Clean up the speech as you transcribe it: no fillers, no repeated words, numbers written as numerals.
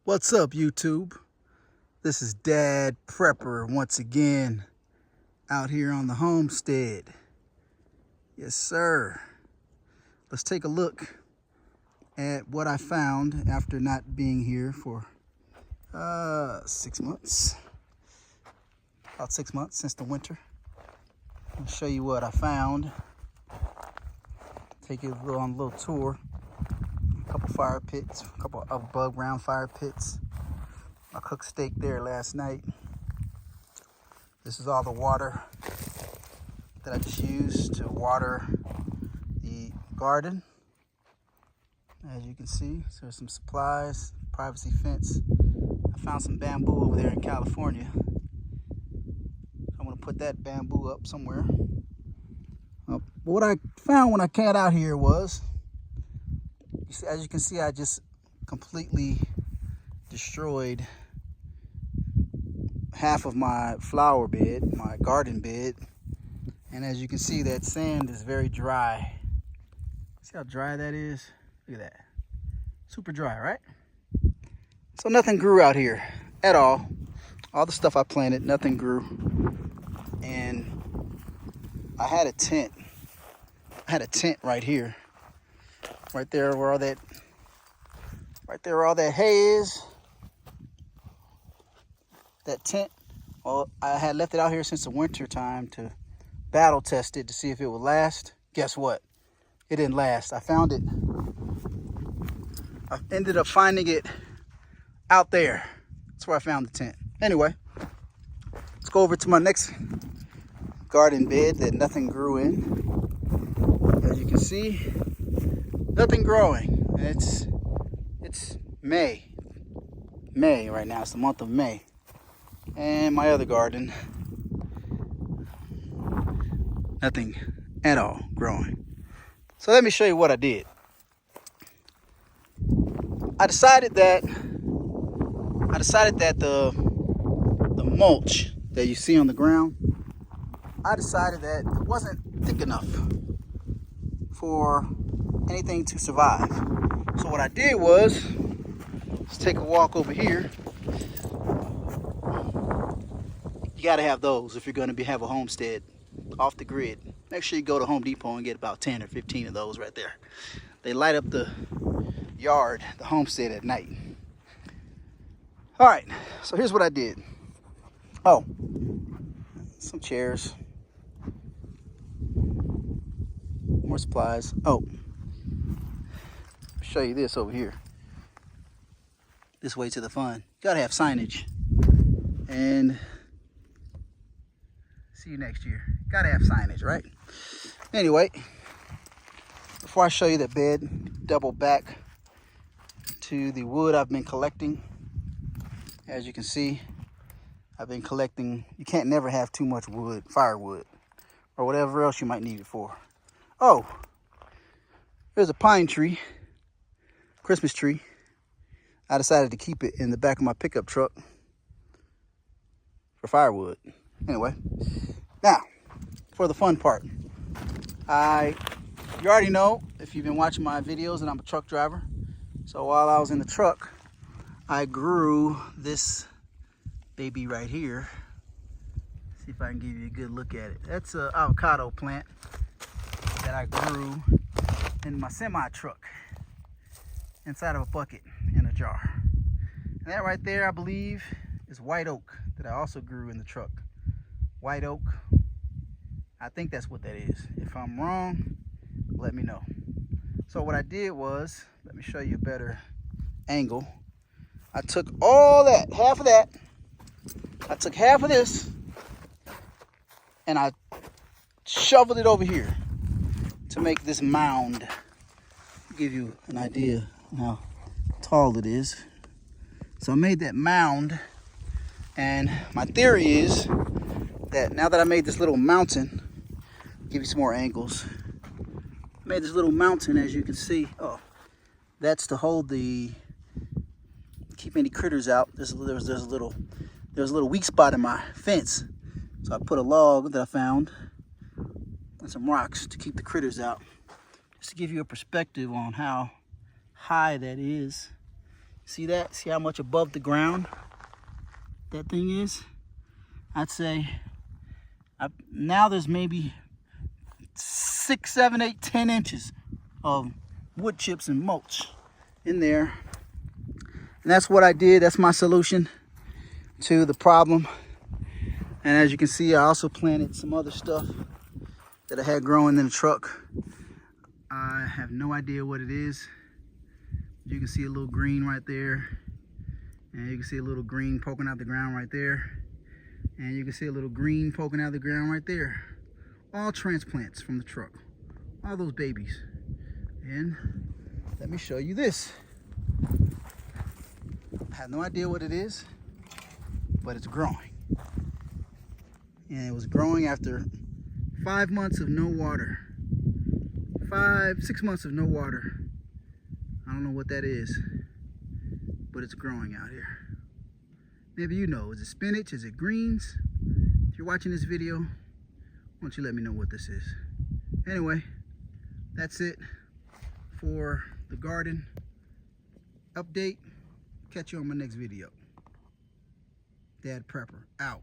What's up, YouTube? This is Dad Prepper once again out here on the homestead. Yes, sir. Let's take a look at what I found after not being here for 6 months. About 6 months since the winter. I'll show you what I found. Take you on a little tour. A couple fire pits, a couple of above ground fire pits. I cooked steak there last night. This is all the water that I just used to water the garden. As you can see, so there's some supplies, privacy fence. I found some bamboo over there in California. I'm gonna put that bamboo up somewhere. But what I found when I got out here was, as you can see, I just completely destroyed half of my flower bed, my garden bed. And as you can see, that sand is very dry. See how dry that is? Look at that. Super dry, right? So nothing grew out here at all. All the stuff I planted, nothing grew. And I had a tent. Right here. Right there where all that hay is. That tent, well, I had left it out here since the winter time to battle test it to see if it would last. Guess what? It didn't last. I found it. I ended up finding it out there. That's where I found the tent. Anyway, let's go over to my next garden bed that nothing grew in. As you can see, nothing growing. And it's May right now. It's the month of May. And my other garden, nothing at all growing. So let me show you what I did. I decided that the mulch that you see on the ground, I decided that it wasn't thick enough for anything to survive. So what I did was, let's take a walk over here. You got to have those if you're going to have a homestead off the grid. Make sure you go to Home Depot and get about 10 or 15 of those right there. They light up the yard, the homestead at night. All right, so here's what I did. Oh, some chairs, more supplies. Oh, show you this over here. This way to the fun. Got to have signage. And see you next year. Gotta have signage, right? Anyway, before I show you the bed, double back to the wood I've been collecting. As you can see, I've been collecting. You can't never have too much wood, firewood, or whatever else you might need it for. Oh, there's a pine tree, Christmas tree. I decided to keep it in the back of my pickup truck for firewood. Anyway, now for the fun part. You already know, if you've been watching my videos, that I'm a truck driver. So while I was in the truck, I grew this baby right here. See if I can give you a good look at it. That's an avocado plant that I grew in my semi truck inside of a bucket in a jar. And that right there, I believe, is white oak that I also grew in the truck. White oak. I think that's what that is. If I'm wrong, let me know. So what I did was, let me show you a better angle. I took all that, half of that. I took half of this and I shoveled it over here to make this mound. Give you an idea of how tall it is. So I made that mound, and my theory is that now that I made this little mountain, give you some more angles. I made this little mountain, as you can see. Oh, that's to hold keep any critters out. There's a little weak spot in my fence, so I put a log that I found and some rocks to keep the critters out. Just to give you a perspective on how high that is. See that? See how much above the ground that thing is? I'd say now there's maybe 6, 7, 8, 10 inches of wood chips and mulch in there. And that's what I did. That's my solution to the problem. And as you can see, I also planted some other stuff that I had growing in the truck. I have no idea what it is. You can see a little green right there. And you can see a little green poking out the ground right there. And you can see a little green poking out of the ground right there. All transplants from the truck. All those babies. And let me show you this. I have no idea what it is, but it's growing. And it was growing after 5 months of no water. 6 months of no water. I don't know what that is, but it's growing out here. Maybe you know, is it spinach? Is it greens? If you're watching this video, why don't you let me know what this is? Anyway, that's it for the garden update. Catch you on my next video. Dad Prepper, out.